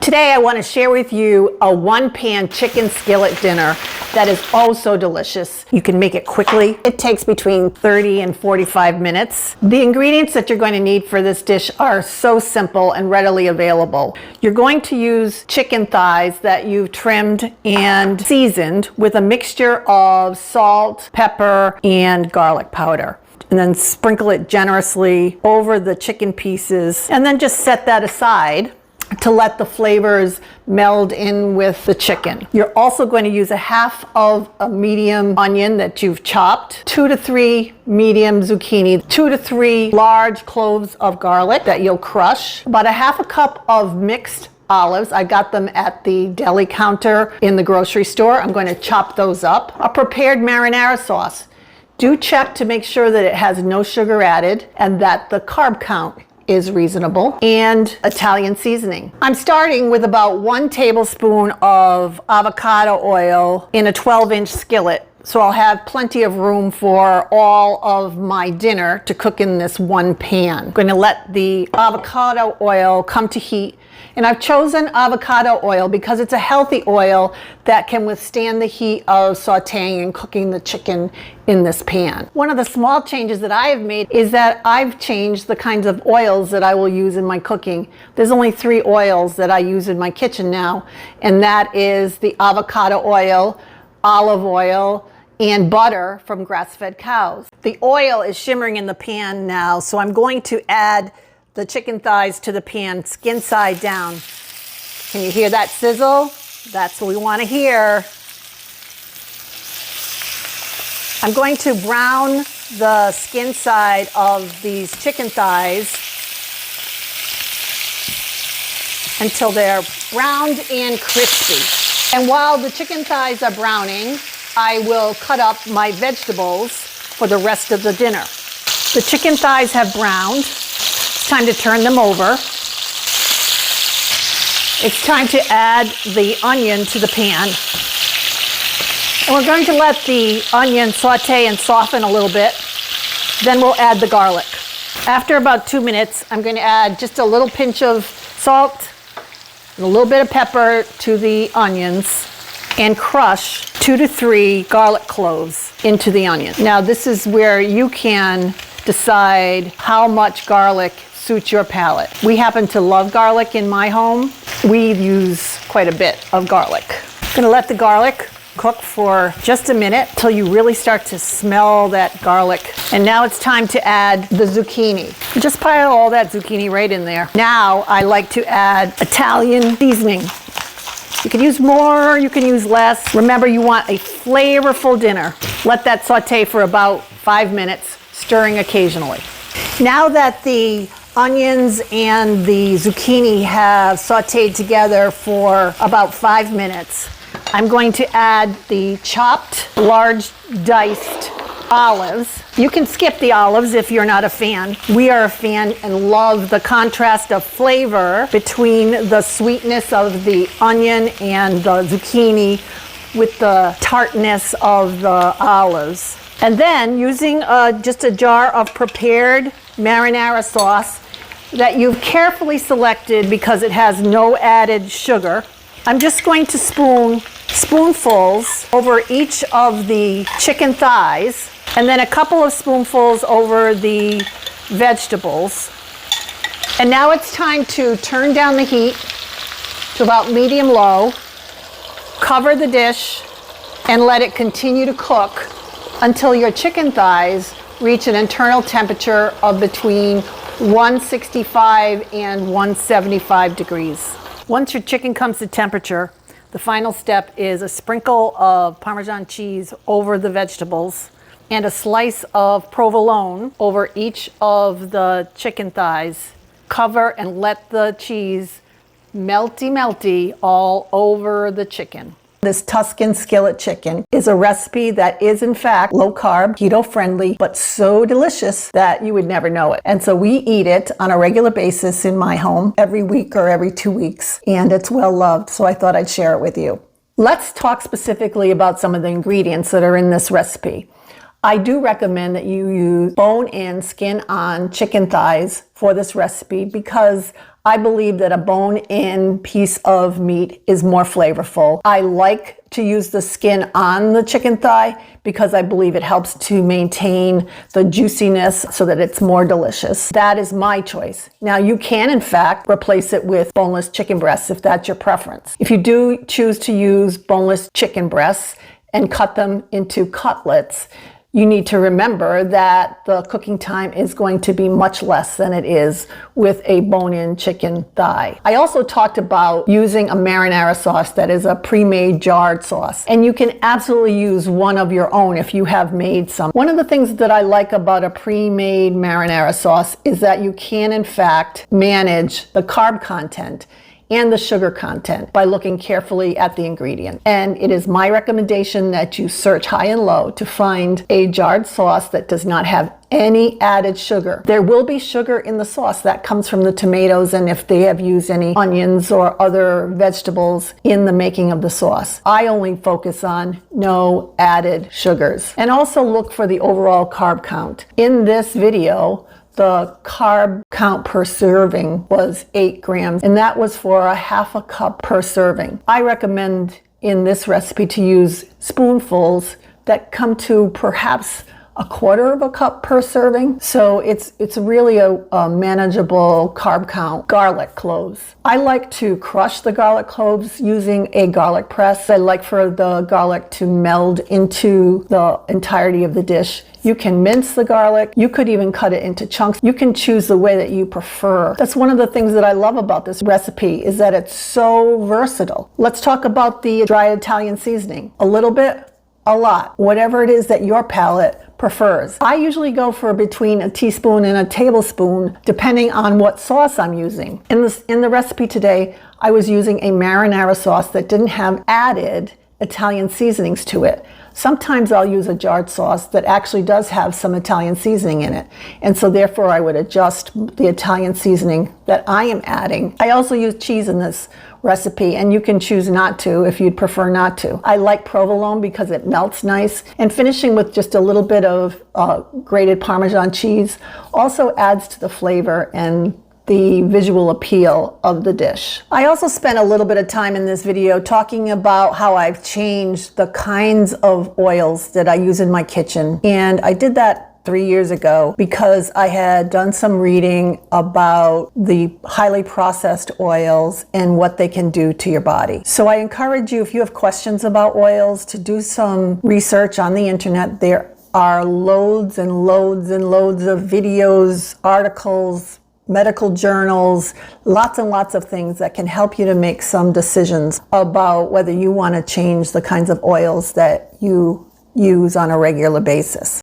Today I want to share with you a one-pan chicken skillet dinner that is oh so delicious. You can make it quickly. It takes between 30 and 45 minutes. The ingredients that you're going to need for this dish are so simple and readily available. You're going to use chicken thighs that you've trimmed and seasoned with a mixture of salt, pepper, and garlic powder. And then sprinkle it generously over the chicken pieces and then just set that aside to let the flavors meld in with the chicken. You're also going to use a half of a medium onion that you've chopped, 2 to 3 medium zucchini, 2 to 3 large cloves of garlic that you'll crush, about a half a cup of mixed olives. I got them at the deli counter in the grocery store. I'm going to chop those up. A prepared marinara sauce. Do check to make sure that it has no sugar added and that the carb count is reasonable, and Italian seasoning. I'm starting with about 1 tablespoon of avocado oil in a 12-inch skillet. So I'll have plenty of room for all of my dinner to cook in this one pan. I'm going to let the avocado oil come to heat. And I've chosen avocado oil because it's a healthy oil that can withstand the heat of sauteing and cooking the chicken in this pan. One of the small changes that I have made is that I've changed the kinds of oils that I will use in my cooking. There's only 3 oils that I use in my kitchen now, and that is the avocado oil, olive oil, and butter from grass-fed cows. The oil is shimmering in the pan now, so I'm going to add the chicken thighs to the pan, skin side down. Can you hear that sizzle? That's what we want to hear. I'm going to brown the skin side of these chicken thighs until they're browned and crispy. And while the chicken thighs are browning, I will cut up my vegetables for the rest of the dinner. The chicken thighs have browned. It's time to turn them over. It's time to add the onion to the pan. And we're going to let the onion saute and soften a little bit. Then we'll add the garlic. After about 2 minutes, I'm going to add just a little pinch of salt and a little bit of pepper to the onions and crush 2 to 3 garlic cloves into the onion. Now this is where you can decide how much garlic suits your palate. We happen to love garlic in my home. We use quite a bit of garlic. I'm going to let the garlic cook for just a minute till you really start to smell that garlic. And now it's time to add the zucchini. Just pile all that zucchini right in there. Now I like to add Italian seasoning. You can use more, you can use less. Remember, you want a flavorful dinner. Let that saute for about 5 minutes, stirring occasionally. Now that the onions and the zucchini have sauteed together for about 5 minutes, I'm going to add the chopped, large diced olives. You can skip the olives if you're not a fan. We are a fan and love the contrast of flavor between the sweetness of the onion and the zucchini with the tartness of the olives. And then using just a jar of prepared marinara sauce that you've carefully selected because it has no added sugar, I'm just going to spoonfuls over each of the chicken thighs and then a couple of spoonfuls over the vegetables. And now it's time to turn down the heat to about medium-low, cover the dish, and let it continue to cook until your chicken thighs reach an internal temperature of between 165 and 175 degrees. Once your chicken comes to temperature, the final step is a sprinkle of Parmesan cheese over the vegetables and a slice of provolone over each of the chicken thighs. Cover and let the cheese melty all over the chicken. This Tuscan skillet chicken is a recipe that is in fact low carb, keto friendly, but so delicious that you would never know it. And so we eat it on a regular basis in my home every week or every 2 weeks, and it's well loved, so I thought I'd share it with you. Let's talk specifically about some of the ingredients that are in this recipe. I do recommend that you use bone-in, skin-on chicken thighs for this recipe because I believe that a bone-in piece of meat is more flavorful. I like to use the skin on the chicken thigh because I believe it helps to maintain the juiciness so that it's more delicious. That is my choice. Now you can in fact replace it with boneless chicken breasts if that's your preference. If you do choose to use boneless chicken breasts and cut them into cutlets, you need to remember that the cooking time is going to be much less than it is with a bone-in chicken thigh. I also talked about using a marinara sauce that is a pre-made jarred sauce, and you can absolutely use one of your own if you have made some. One of the things that I like about a pre-made marinara sauce is that you can in fact manage the carb content and the sugar content by looking carefully at the ingredient. And it is my recommendation that you search high and low to find a jarred sauce that does not have any added sugar. There will be sugar in the sauce that comes from the tomatoes and if they have used any onions or other vegetables in the making of the sauce. I only focus on no added sugars. And also look for the overall carb count. In this video, the carb count per serving was 8 grams, and that was for a half a cup per serving. I recommend in this recipe to use spoonfuls that come to perhaps a quarter of a cup per serving. So it's really a manageable carb count. Garlic cloves. I like to crush the garlic cloves using a garlic press. I like for the garlic to meld into the entirety of the dish. You can mince the garlic. You could even cut it into chunks. You can choose the way that you prefer. That's one of the things that I love about this recipe is that it's so versatile. Let's talk about the dry Italian seasoning. A little bit, a lot, whatever it is that your palate prefers. I usually go for between a teaspoon and a tablespoon depending on what sauce I'm using. In the recipe today, I was using a marinara sauce that didn't have added Italian seasonings to it. Sometimes I'll use a jarred sauce that actually does have some Italian seasoning in it. And so therefore I would adjust the Italian seasoning that I am adding. I also use cheese in this recipe, and you can choose not to if you'd prefer not to. I like provolone because it melts nice, and finishing with just a little bit of grated Parmesan cheese also adds to the flavor and the visual appeal of the dish. I also spent a little bit of time in this video talking about how I've changed the kinds of oils that I use in my kitchen, and I did that 3 years ago because I had done some reading about the highly processed oils and what they can do to your body. So I encourage you, if you have questions about oils, to do some research on the internet. There are loads and loads and loads of videos, articles, medical journals, lots and lots of things that can help you to make some decisions about whether you want to change the kinds of oils that you use on a regular basis.